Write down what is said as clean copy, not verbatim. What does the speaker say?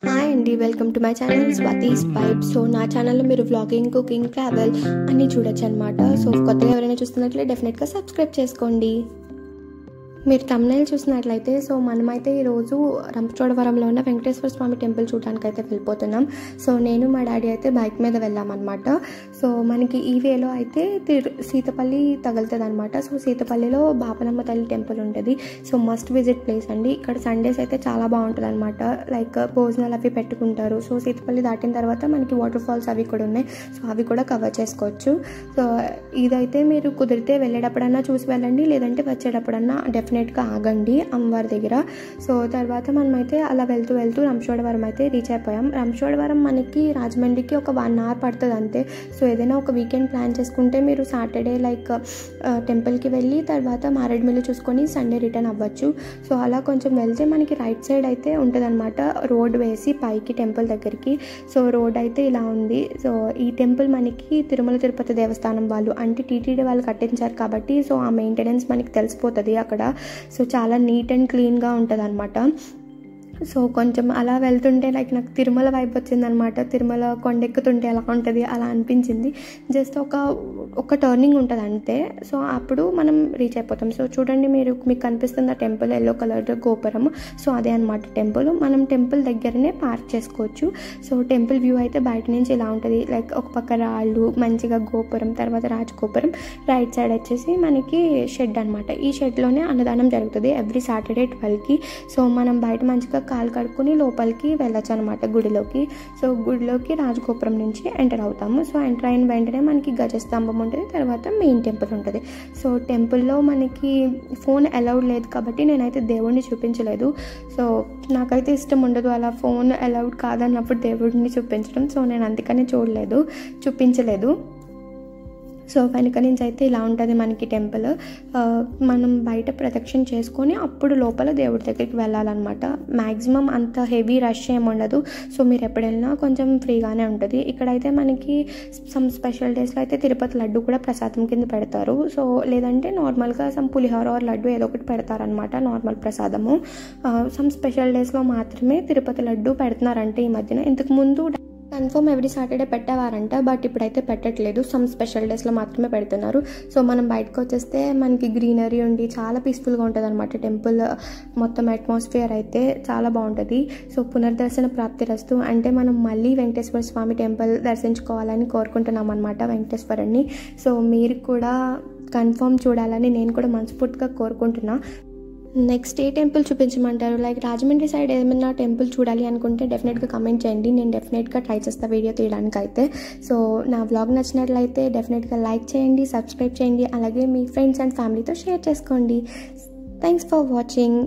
Hi అండి, welcome to my channel Swathi's vibes. So నా ఛానల్లో మీరు వ్లాగింగ్, కుకింగ్, ట్రావెల్ అన్నీ చూడొచ్చు అనమాట. సో కొత్తగా ఎవరైనా చూస్తున్నట్లయితే డెఫినెట్గా సబ్స్క్రైబ్ చేసుకోండి. మీరు thumbnail చూసినట్లయితే సో మనమైతే ఈరోజు రంపచోడవరంలో ఉన్న వెంకటేశ్వర స్వామి టెంపుల్ చూడడానికి అయితే వెళ్ళిపోతున్నాం. సో నేను మా డాడీ అయితే బైక్ మీద వెళ్ళామన్నమాట. సో మనకి ఈ వేలో అయితే సీతపల్లి తగులుతుంది అనమాట. సో సీతపల్లిలో బాపనమ్మ తల్లి టెంపుల్ ఉంటుంది. సో మస్ట్ విజిట్ ప్లేస్ అండి. ఇక్కడ సండేస్ అయితే చాలా బాగుంటుంది అనమాట. లైక్ భోజనాలు అవి పెట్టుకుంటారు. సో సీతపల్లి దాటిన తర్వాత మనకి వాటర్ ఫాల్స్ అవి కూడా ఉన్నాయి. సో అవి కూడా కవర్ చేసుకోవచ్చు. సో ఇదైతే మీరు కుదిరితే వెళ్ళేటప్పుడన్నా చూసి వెళ్ళండి, లేదంటే వచ్చేటప్పుడన్నా డెఫినెట్గా ఆగండి అమ్మవారి దగ్గర. సో తర్వాత మనమైతే అలా వెళ్తూ వెళ్తూ రంపచోడవరం అయితే రీచ్ అయిపోయాం. రంపచోడవరం మనకి రాజమండ్రికి ఒక 1 hour పడుతుంది అంతే. సో ఏదైనా ఒక వీకెండ్ ప్లాన్ చేసుకుంటే మీరు సాటర్డే లైక్ టెంపుల్కి వెళ్ళి తర్వాత మారేడుమిల్లి చూసుకొని సండే రిటర్న్ అవ్వచ్చు. సో అలా కొంచెం వెళ్తే మనకి రైట్ సైడ్ అయితే ఉంటుంది అనమాట, రోడ్ వేసి పైకి టెంపుల్ దగ్గరికి. సో రోడ్ అయితే ఇలా ఉంది. సో ఈ టెంపుల్ మనకి తిరుమల తిరుపతి దేవస్థానం వాళ్ళు అంటే టీటీడీ వాళ్ళు కట్టించారు కాబట్టి సో ఆ మెయింటెనెన్స్ మనకి తెలిసిపోతుంది అక్కడ. సో చాలా నీట్ అండ్ క్లీన్గా ఉంటుంది అనమాట. సో కొంచెం అలా వెళ్తుంటే లైక్ నాకు తిరుమల వైపు వచ్చిందనమాట. తిరుమల కొండెక్కుతుంటే ఎలా ఉంటుంది అలా అనిపించింది. జస్ట్ ఒక టర్నింగ్ ఉంటుంది అంతే. సో అప్పుడు మనం రీచ్ అయిపోతాం. సో చూడండి, మీకు కనిపిస్తుంది ఆ టెంపుల్ ఎల్లో కలర్ గోపురం. సో అదే అనమాట టెంపుల్. మనం టెంపుల్ దగ్గరనే పార్క్ చేసుకోవచ్చు. సో టెంపుల్ వ్యూ అయితే బయట నుంచి ఇలా ఉంటుంది. లైక్ ఒక పక్క రాళ్ళు, మంచిగా గోపురం, తర్వాత రాజగోపురం. రైట్ సైడ్ వచ్చేసి మనకి షెడ్ అనమాట. ఈ షెడ్లోనే అన్నదానం జరుగుతుంది ఎవ్రీ సాటర్డే 12కి. సో మనం బయట మంచిగా కాలు కడుక్కొని లోపలికి వెళ్ళొచ్చు అనమాట గుడిలోకి. సో గుడిలోకి రాజగోపురం నుంచి ఎంటర్ అవుతాము. సో ఎంటర్ అయిన వెంటనే మనకి గజస్తంభం ఉంటుంది, తర్వాత మెయిన్ టెంపుల్ ఉంటుంది. సో టెంపుల్లో మనకి ఫోన్ అలౌడ్ లేదు కాబట్టి నేనైతే దేవుడిని చూపించలేదు. సో నాకైతే ఇష్టం ఉండదు అలా ఫోన్ అలౌడ్ కాదన్నప్పుడు దేవుడిని చూపించడం. సో నేను అందుకనే చూపించలేదు. సో వెనుక నుంచి అయితే ఇలా ఉంటుంది మనకి టెంపుల్. మనం బయట ప్రదక్షిణ చేసుకొని అప్పుడు లోపల దేవుడి దగ్గరికి వెళ్ళాలన్నమాట. మ్యాక్సిమం అంత హెవీ రష్ ఏమి ఉండదు. సో మీరు ఎప్పుడు వెళ్ళినా కొంచెం ఫ్రీగానే ఉంటుంది. ఇక్కడైతే మనకి సమ్ స్పెషల్ డేస్లో అయితే తిరుపతి లడ్డు కూడా ప్రసాదం కింద పెడతారు. సో లేదంటే నార్మల్గా సమ్ పులిహోర ఆర్ లడ్డు ఏదో ఒకటి పెడతారనమాట, నార్మల్ ప్రసాదము. సమ్ స్పెషల్ డేస్లో మాత్రమే తిరుపతి లడ్డు పెడుతున్నారంటే ఈ మధ్యన. ఇంతకు ముందు కన్ఫర్మ్ ఎవ్రీ సాటర్డే పెట్టేవారంట, బట్ ఇప్పుడైతే పెట్టట్లేదు. సమ్ స్పెషల్ డేస్లో మాత్రమే పెడుతున్నారు. సో మనం బయటకు వచ్చేస్తే మనకి గ్రీనరీ ఉండి చాలా పీస్ఫుల్గా ఉంటుంది అనమాట టెంపుల్. మొత్తం అట్మాస్ఫియర్ అయితే చాలా బాగుంటుంది. సో పునర్దర్శన ప్రాప్తిరస్తు అంటే మనం మళ్ళీ వెంకటేశ్వర స్వామి టెంపుల్ దర్శించుకోవాలని కోరుకుంటున్నాం అనమాట వెంకటేశ్వరుని. సో మీరు కూడా కన్ఫర్మ్ చూడాలని నేను కూడా మనస్ఫూర్తిగా కోరుకుంటున్నా. నెక్స్ట్ ఏ టెంపుల్ చూపించమంటారు? లైక్ రాజమండ్రి సైడ్ ఏమైనా టెంపుల్ చూడాలి అనుకుంటే డెఫినెట్గా కమెంట్ చేయండి. నేను డెఫినెట్గా ట్రై చేస్తాను వీడియో తీయడానికి అయితే. సో నా వ్లాగ్ నచ్చినట్లయితే డెఫినెట్గా లైక్ చేయండి, సబ్స్క్రైబ్ చేయండి, అలాగే మీ ఫ్రెండ్స్ అండ్ ఫ్యామిలీతో షేర్ చేసుకోండి. Thanks for watching.